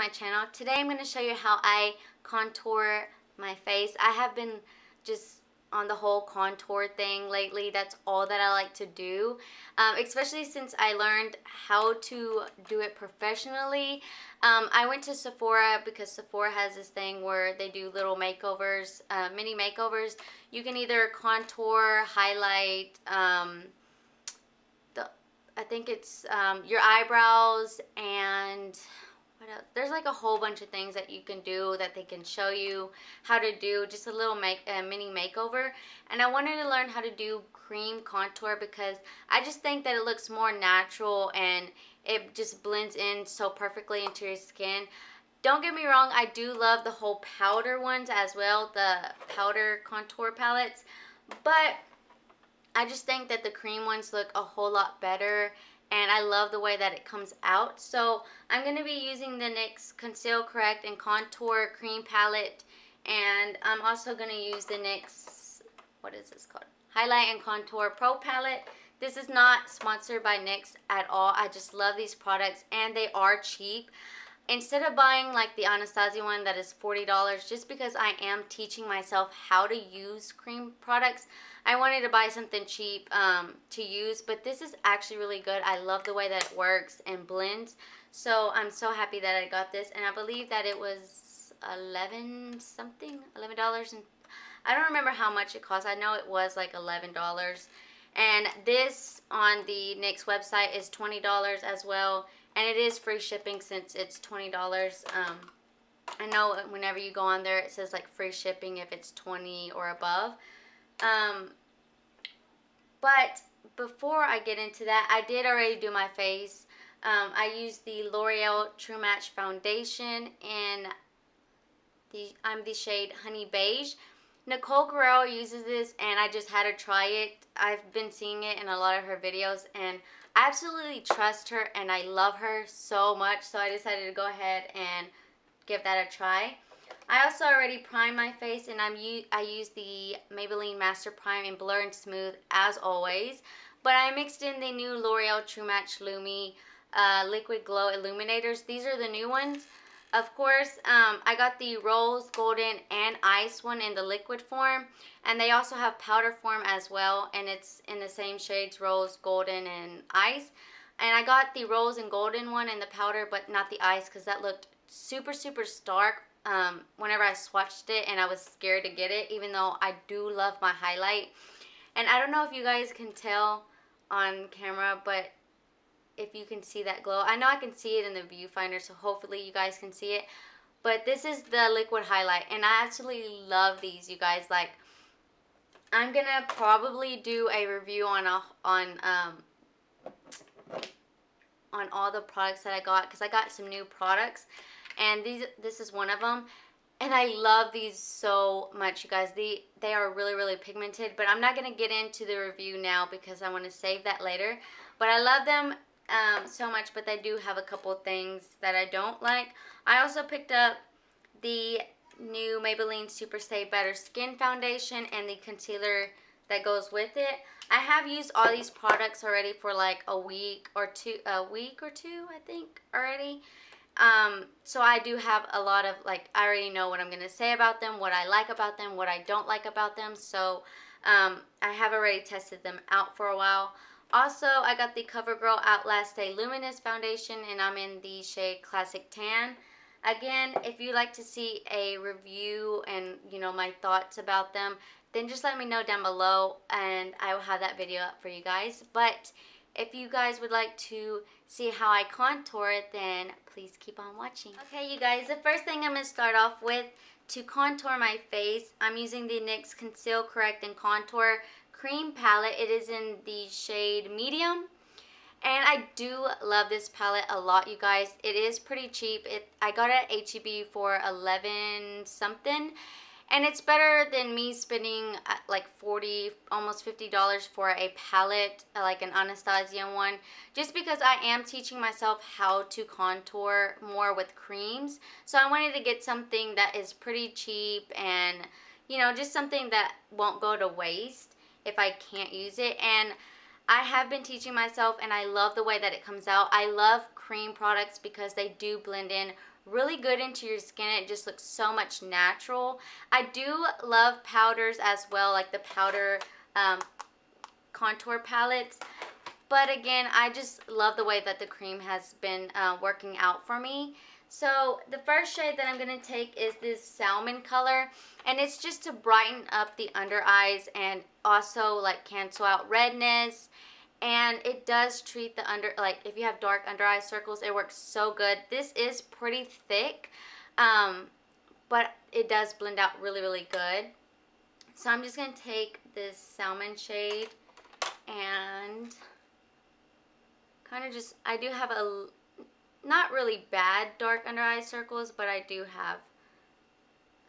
my channel. Today I'm going to show you how I contour my face. I have been just on the whole contour thing lately. That's all that I like to do, especially since I learned how to do it professionally. I went to Sephora because Sephora has this thing where they do little makeovers, mini makeovers. You can either contour, highlight, I think it's your eyebrows, and what else? There's like a whole bunch of things that you can do that they can show you how to do, just a little mini makeover. And I wanted to learn how to do cream contour because I just think that it looks more natural and it just blends in so perfectly into your skin. Don't get me wrong, I do love the whole powder ones as well, the powder contour palettes, but I just think that the cream ones look a whole lot better, and I love the way that it comes out. So I'm going to be using the NYX Conceal, Correct, and Contour Cream Palette, and I'm also going to use the NYX, what is this called? Highlight and Contour Pro Palette. This is not sponsored by NYX at all. I just love these products, and they are cheap. Instead of buying like the Anastasia one that is $40, just because I am teaching myself how to use cream products, I wanted to buy something cheap to use, but this is actually really good. I love the way that it works and blends, so I'm so happy that I got this, and I believe that it was $11 something, $11, and I don't remember how much it cost. I know it was like $11, and this on the NYX website is $20 as well. And it is free shipping since it's $20. I know whenever you go on there, it says like free shipping if it's 20 or above. But before I get into that, I did already do my face. I used the L'Oreal True Match Foundation in I'm the shade Honey Beige. Nicole Guerrero uses this, and I just had to try it. I've been seeing it in a lot of her videos, and I absolutely trust her, and I love her so much, so I decided to go ahead and give that a try. I also already primed my face, and I use the Maybelline Master Prime in Blur and Smooth as always, but I mixed in the new L'Oreal True Match Lumi Liquid Glow Illuminators. These are the new ones. Of course, I got the Rose, Golden, and Ice one in the liquid form, and they also have powder form as well, and it's in the same shades, Rose, Golden, and Ice. And I got the Rose and Golden one in the powder, but not the Ice, because that looked super, super stark whenever I swatched it, and I was scared to get it, even though I do love my highlight. And I don't know if you guys can tell on camera, but if you can see that glow. I know I can see it in the viewfinder, so hopefully you guys can see it. But this is the liquid highlight, and I absolutely love these, you guys. Like, I'm gonna probably do a review on all the products that I got, because I got some new products, and this is one of them. And I love these so much, you guys. They are really, really pigmented, but I'm not gonna get into the review now because I want to save that later. But I love them so much, but they do have a couple things that I don't like. I also picked up the new Maybelline Super Stay Better Skin Foundation and the concealer that goes with it. I have used all these products already for like a week or two, I think, already. So I do have a lot of, like, I already know what I'm going to say about them, what I like about them, what I don't like about them. So I have already tested them out for a while. Also, I got the CoverGirl Outlast Stay Luminous Foundation, and I'm in the shade Classic Tan. Again, if you'd like to see a review and, you know, my thoughts about them, then just let me know down below, and I will have that video up for you guys. But if you guys would like to see how I contour it, then please keep on watching. Okay, you guys, the first thing I'm going to start off with to contour my face, I'm using the NYX Conceal, Correct, and Contour Cream Palette. It is in the shade Medium, and I do love this palette a lot, you guys. It is pretty cheap. I got it at H-E-B for 11 something, and it's better than me spending like $40, almost $50 for a palette, like an Anastasia one, just because I am teaching myself how to contour more with creams. So I wanted to get something that is pretty cheap and, you know, just something that won't go to waste if I can't use it. And I have been teaching myself, and I love the way that it comes out. I love cream products because they do blend in really good into your skin. It just looks so much natural. I do love powders as well, like the powder contour palettes. But again, I just love the way that the cream has been working out for me. So the first shade that I'm going to take is this salmon color. And it's just to brighten up the under eyes and also like cancel out redness. And it does treat the like if you have dark under eye circles, it works so good. This is pretty thick, but it does blend out really, really good. So I'm just going to take this salmon shade and kind of just, I do have a, not really bad dark under eye circles, but I do have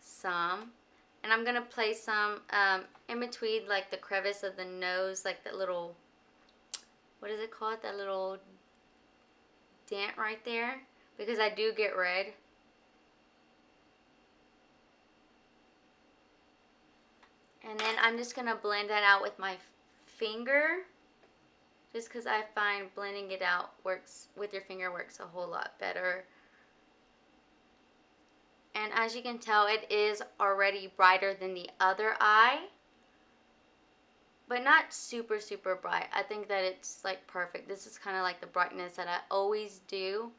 some. And I'm going to place some in between like the crevice of the nose, like that little, what is it called? That little dent right there, because I do get red. And then I'm just going to blend that out with my finger, just because I find blending it out works with your finger works a whole lot better. And as you can tell, it is already brighter than the other eye, but not super, super bright. I think that it's like perfect. This is kind of like the brightness that I always do.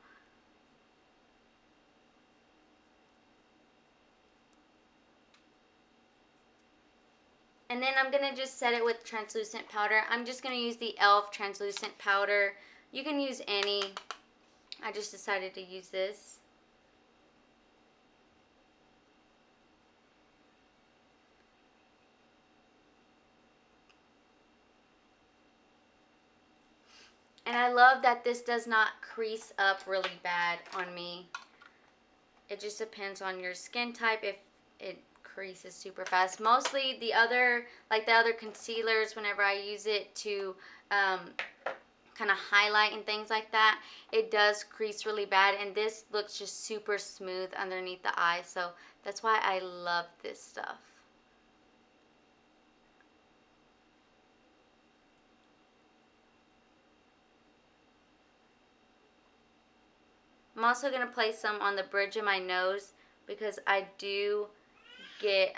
And then I'm going to just set it with translucent powder. I'm just going to use the E.L.F. translucent powder. You can use any. I just decided to use this. And I love that this does not crease up really bad on me. It just depends on your skin type if it creases super fast. Mostly the other, like the other concealers, whenever I use it to kind of highlight and things like that, it does crease really bad, and this looks just super smooth underneath the eye. So that's why I love this stuff. I'm also going to place some on the bridge of my nose because I do get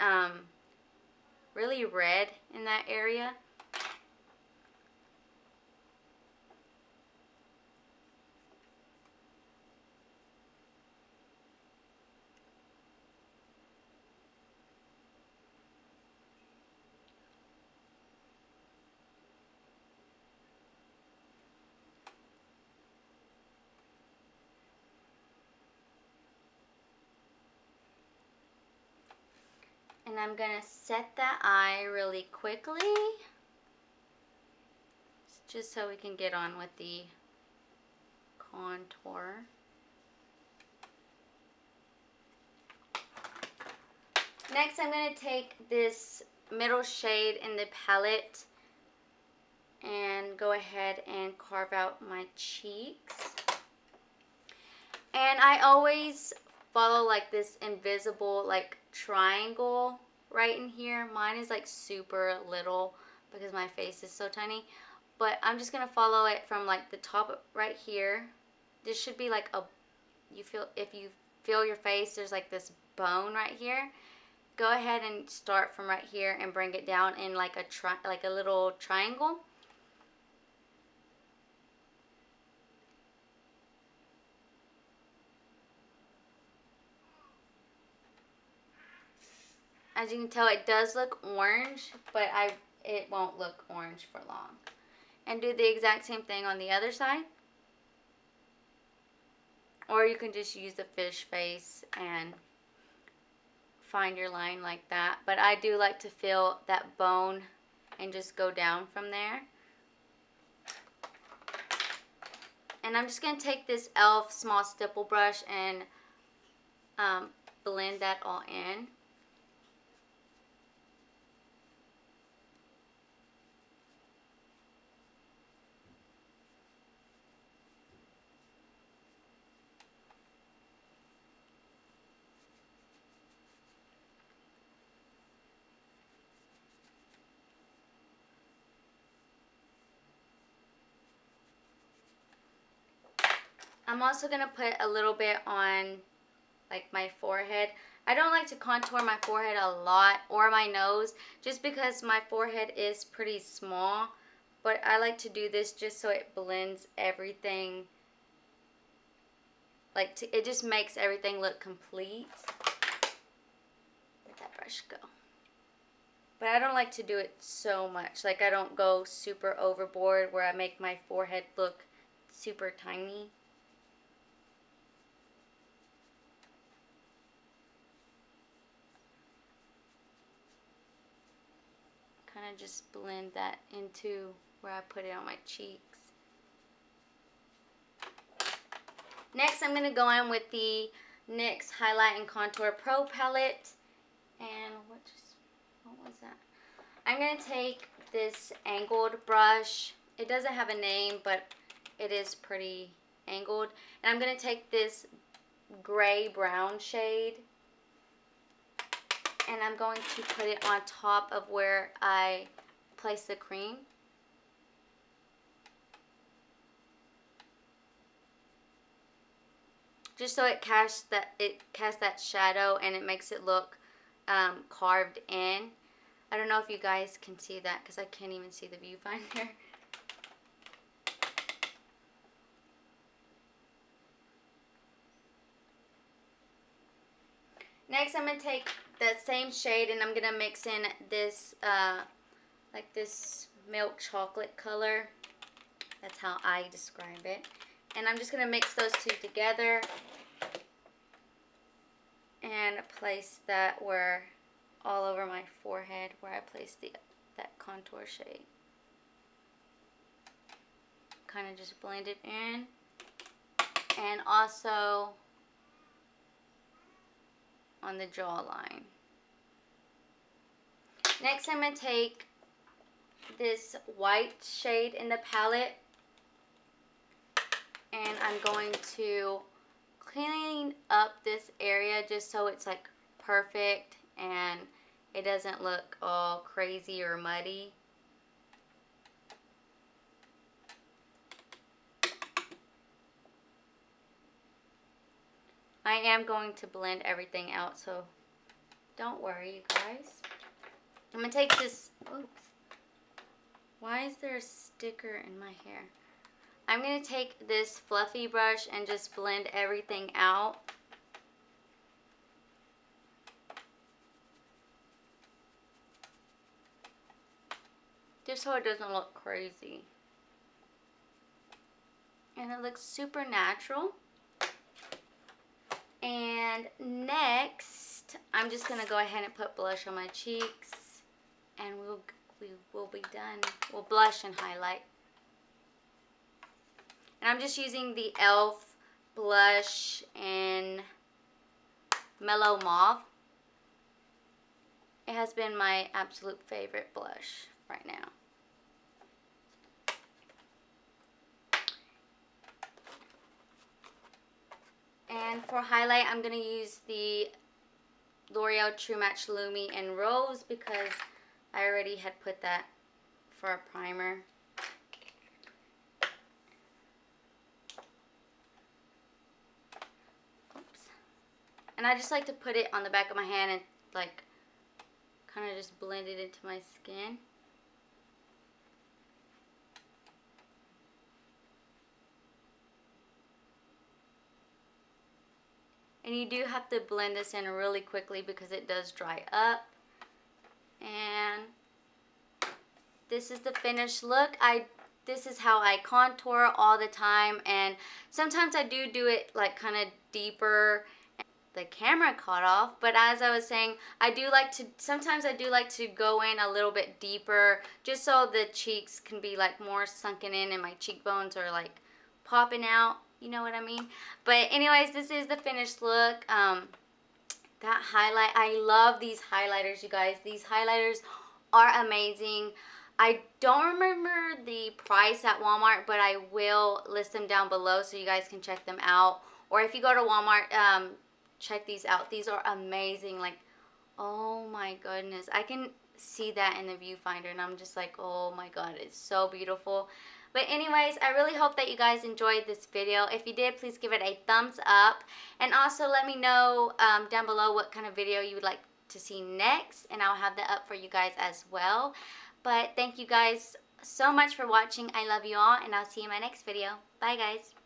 really red in that area. And I'm going to set that eye really quickly, just so we can get on with the contour. Next, I'm going to take this middle shade in the palette and go ahead and carve out my cheeks. And I always follow like this invisible like triangle right in here. Mine is like super little because my face is so tiny. But I'm just going to follow it from like the top right here. This should be like a, if you feel your face, there's like this bone right here. Go ahead and start from right here and bring it down in like a little triangle. As you can tell, it does look orange, but it won't look orange for long. And do the exact same thing on the other side. Or you can just use the fish face and find your line like that. But I do like to feel that bone and just go down from there. And I'm just going to take this E.L.F. small stipple brush and blend that all in. I'm also going to put a little bit on like my forehead. I don't like to contour my forehead a lot or my nose just because my forehead is pretty small. But I like to do this just so it blends everything. Like it just makes everything look complete. Where'd that brush go? But I don't like to do it so much. Like I don't go super overboard where I make my forehead look super tiny. Kind of just blend that into where I put it on my cheeks. Next, I'm going to go in with the NYX Highlight and Contour Pro Palette. And what was that? I'm going to take this angled brush. It doesn't have a name, but it is pretty angled. And I'm going to take this gray-brown shade. And I'm going to put it on top of where I place the cream. Just so it casts that shadow and it makes it look carved in. I don't know if you guys can see that because I can't even see the viewfinder. Next, I'm going to take that same shade and I'm going to mix in this, like this milk chocolate color. That's how I describe it. And I'm just going to mix those two together and place that all over my forehead where I placed that contour shade. Kind of just blend it in. And also on the jawline. Next, I'm going to take this white shade in the palette and I'm going to clean up this area just so it's like perfect and it doesn't look all crazy or muddy. I am going to blend everything out, so don't worry, you guys. I'm going to take this, oops, why is there a sticker in my hair? I'm going to take this fluffy brush and just blend everything out. Just so it doesn't look crazy. And it looks super natural. And next, I'm just going to go ahead and put blush on my cheeks. And we will be done. We'll blush and highlight. And I'm just using the E.L.F blush in Mellow Mauve. It has been my absolute favorite blush right now. And for highlight, I'm going to use the L'Oreal True Match Lumi in Rose because I already had put that for a primer. Oops. And I just like to put it on the back of my hand and like kind of just blend it into my skin. And you do have to blend this in really quickly because it does dry up. And this is the finished look. This is how I contour all the time, and sometimes I do it like kind of deeper. The camera caught off, but as I was saying, sometimes I do like to go in a little bit deeper just so the cheeks can be like more sunken in and my cheekbones are like popping out, you know what I mean? But anyways, this is the finished look. That highlight, I love these highlighters, you guys. These highlighters are amazing. I don't remember the price at Walmart, but I will list them down below so you guys can check them out. Or if you go to Walmart, check these out. These are amazing. Like, oh my goodness. I can see that in the viewfinder and I'm just like, oh my god, it's so beautiful. But anyways, I really hope that you guys enjoyed this video. If you did, please give it a thumbs up. And also let me know down below what kind of video you would like to see next. And I'll have that up for you guys as well. But thank you guys so much for watching. I love you all. And I'll see you in my next video. Bye guys.